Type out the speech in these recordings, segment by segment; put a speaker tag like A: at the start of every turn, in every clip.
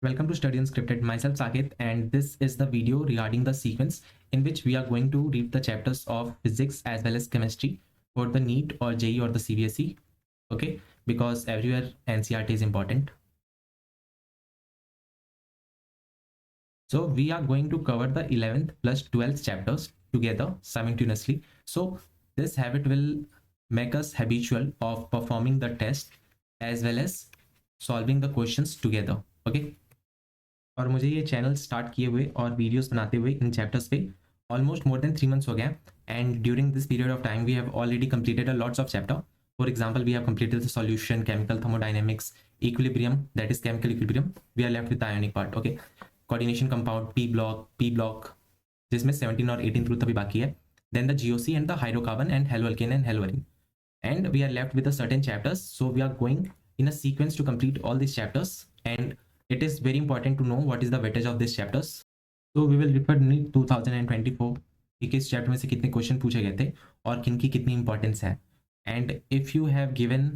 A: Welcome to Study Unscripted. Myself Saket, and this is the video regarding the sequence in which we are going to read the chapters of physics as well as chemistry for the NEET or JEE or the CBSE. Okay, because everywhere NCERT is important. So we are going to cover the 11th plus 12th chapters together simultaneously. So this habit will make us habitual of performing the test as well as solving the questions together. Okay. और मुझे ये channel start किए हुए और videos बनाते हुए इन chapters पे ऑलमोस्ट मोर देन 3 months हो गया and during this period of time we have already completed a lots of chapter. For example we have completed the solution, chemical thermodynamics, equilibrium, that is chemical equilibrium. We are left with the ionic part. Okay, coordination compound, P block जिसमें 17 और 18 ट्रूथ अभी बाकी है. Then the GOC and the hydrocarbon and हेलोअल्केन and haloarene. And we are left with the certain chapters, so we are going in a sequence to complete all these chapters, and it is very important to know what is the weightage of these chapters. So we will refer NEET 2024 कि किस chapter में से कितने question पूछे गए थे और किन की कितनी इंपॉर्टेंस है. And if you have given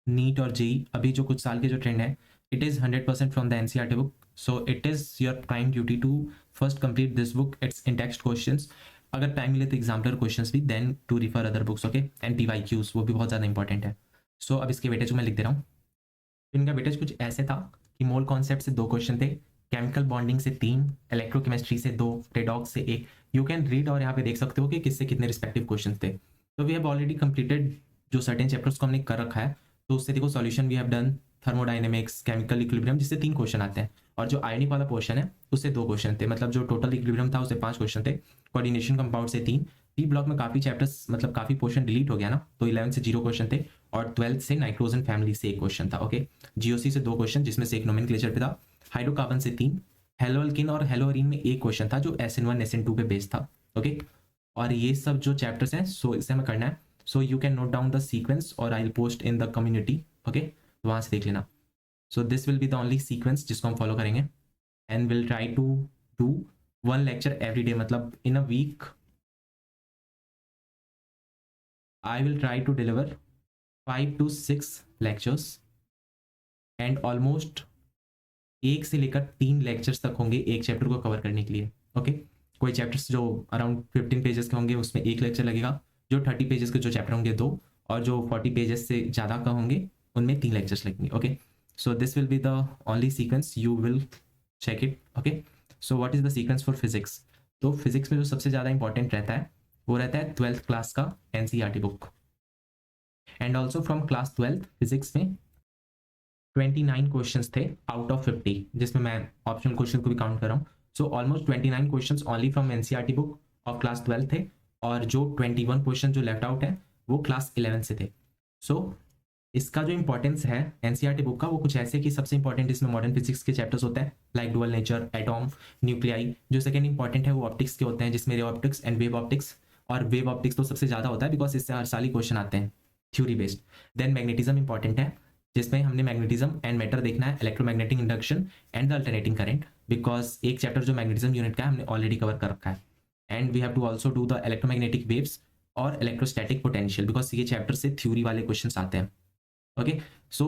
A: NEET और जेई, अभी जो कुछ साल के जो ट्रेंड है, it is 100% from the NCERT book. So it is your prime duty to first complete this book. It's in text questions. अगर टाइम मिले तो एग्जाम्पलर क्वेश्चंस भी, then to refer other books. Okay, and PYQs वो भी बहुत ज़्यादा important है. सो अब इसके वेटेज मैं लिख दे रहा हूँ. इनका वेटेज कुछ ऐसे था कि मोल कॉन्सेप्ट से 2 क्वेश्चन थे, केमिकल बॉन्डिंग से 3, इलेक्ट्रोकेमिस्ट्री से 2, रेडॉक्स से 1. यू कैन रीड और यहाँ पे देख सकते हो कि किससे कितने रिस्पेक्टिव क्वेश्चन थे. तो वी हैव ऑलरेडी कंप्लीटेड जो सर्टेन चैप्टर्स को हमने कर रखा है. तो उससे देखो solution we have done, thermodynamics, chemical equilibrium जिससे 3 क्वेश्चन आते हैं, और जो आयोनिक वाला पोर्शन है उससे 2 क्वेश्चन थे. मतलब जो टोटल इक्विलिब्रियम था उससे 5 क्वेश्चन थे, कोऑर्डिनेशन कंपाउंड से 3. पी ब्लॉक में काफ़ी चैप्टर्स मतलब काफ़ी पोर्शन डिलीट हो गया ना, तो 11 से 0 क्वेश्चन थे, और 12 से नाइट्रोजन फैमिली से 1 क्वेश्चन था. ओके, जीओसी से 2 क्वेश्चन जिसमें से 1 नोमेनक्लेचर पे था, हाइड्रोकार्बन से 3, हेलोअल्केन और हेलोअरीन में 1 क्वेश्चन था जो SN1 SN2 पे बेस्ड था. ओके, और ये सब जो चैप्टर्स हैं सो इसे हमें करना है. So you can note down the sequence और I will post in the community. Okay, तो वहाँ से देख लेना. So this will be the only sequence जिसको हम फॉलो करेंगे, and will try to do 1 lecture every day. मतलब in a week I will try to deliver 5 to 6 lectures, and almost 1 से लेकर 3 लेक्चर्स तक होंगे एक चैप्टर को कवर करने के लिए. ओके, कोई चैप्टर्स जो अराउंड 15 पेजेस के होंगे उसमें 1 लेक्चर लगेगा, जो 30 पेजेस के जो चैप्टर होंगे 2, और जो 40 पेजेस से ज़्यादा का होंगे उनमें 3 लेक्चर्स लगेंगे. Okay, so this will be the only sequence, you will check it. Okay, so what is the sequence for physics. तो फिजिक्स में जो सबसे ज़्यादा इंपॉर्टेंट रहता है वो रहता है 12th क्लास का NCERT book. And also from class 12th physics में 29 क्वेश्चंस थे आउट ऑफ 50, जिसमें मैं ऑप्शनल क्वेश्चन को भी काउंट कर रहा हूँ. So almost 29 questions only from NCERT book of class 12 थे, और जो 21 क्वेश्चन जो लेफ्ट आउट है वो क्लास 11 से थे. सो इसका जो इंपॉर्टेंस है NCERT बुक का वो कुछ ऐसे कि सबसे इंपॉर्टेंट इसमें मॉडर्न फिजिक्स के चैप्टर्स होते हैं, like dual nature, atom, nuclei. जो सेकंड इंपॉर्टेंट है वो ऑप्टिक्स के होते हैं, जिसमें ray optics and wave optics. और वेव ऑप्टिक्स तो सबसे ज़्यादा होता है बिकॉज इससे हर साल ही क्वेश्चन आते हैं theory based. Then magnetism important है, जिसमें हमने मैग्नेटिज्म एंड मैटर देखना है, electromagnetic induction and the alternating current, because एक चैप्टर जो मैग्नेटिज्म यूनिट का है हमने ऑलरेडी कवर कर रखा है. And we have to also do the electromagnetic waves और इलेक्ट्रोस्टैटिक पोटेंशियल, बिकॉज ये चैप्टर से थ्योरी वाले क्वेश्चन आते हैं. Okay, so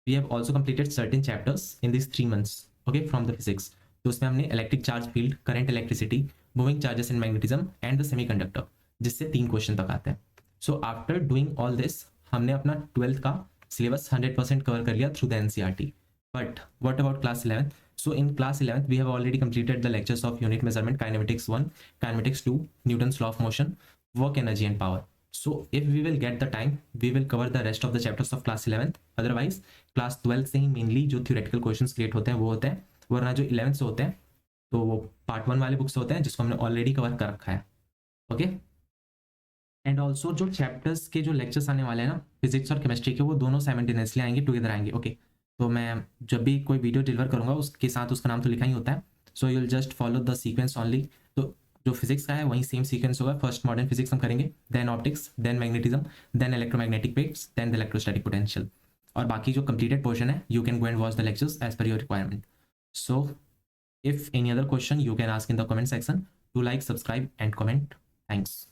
A: we have also completed certain chapters in these 3 months. Okay, from the physics. तो उसमें हमने electric charge field, current electricity, moving charges in magnetism and the semiconductor, जिससे 3 question तक आते हैं. So after doing all this हमने अपना 12th का सिलेबस 100% कवर कर लिया through the NCERT. But what about class 11th? So in class 11th we have already completed the lectures of unit measurement, kinematics 1, kinematics 2, Newton's law of motion, work energy and power. So if we will get the time, we will cover the rest of the chapters of class 11th. Otherwise, class 12 से ही mainly जो theoretical questions create होते हैं वो होते हैं, वरना जो 11th से होते हैं तो वो पार्ट 1 वाले बुक्स होते हैं जिसको हमने ऑलरेडी कवर कर रखा है. ओके, एंड ऑल्सो जो चैप्टर्स के जो लेक्चर्स आने वाले हैं ना फिजिक्स और केमिस्ट्री के, वो दोनों साइमल्टेनियसली आएंगे, टुगेदर आएंगे. ओके, तो मैं जब भी कोई वीडियो डिलीवर करूँगा उसके साथ उसका नाम तो लिखा ही होता है. So you will just follow the sequence only. तो जो फिजिक्स का है वही सेम सीक्वेंस होगा. फर्स्ट मॉडर्न फिजिक्स हम करेंगे, then optics, then magnetism, then electromagnetic waves, then the electrostatic potential. और बाकी जो कंप्लीटेड पोर्शन है you can go and watch the lectures as per your requirement. So if any other question you can ask in the comment section. To like, subscribe and comment. Thanks.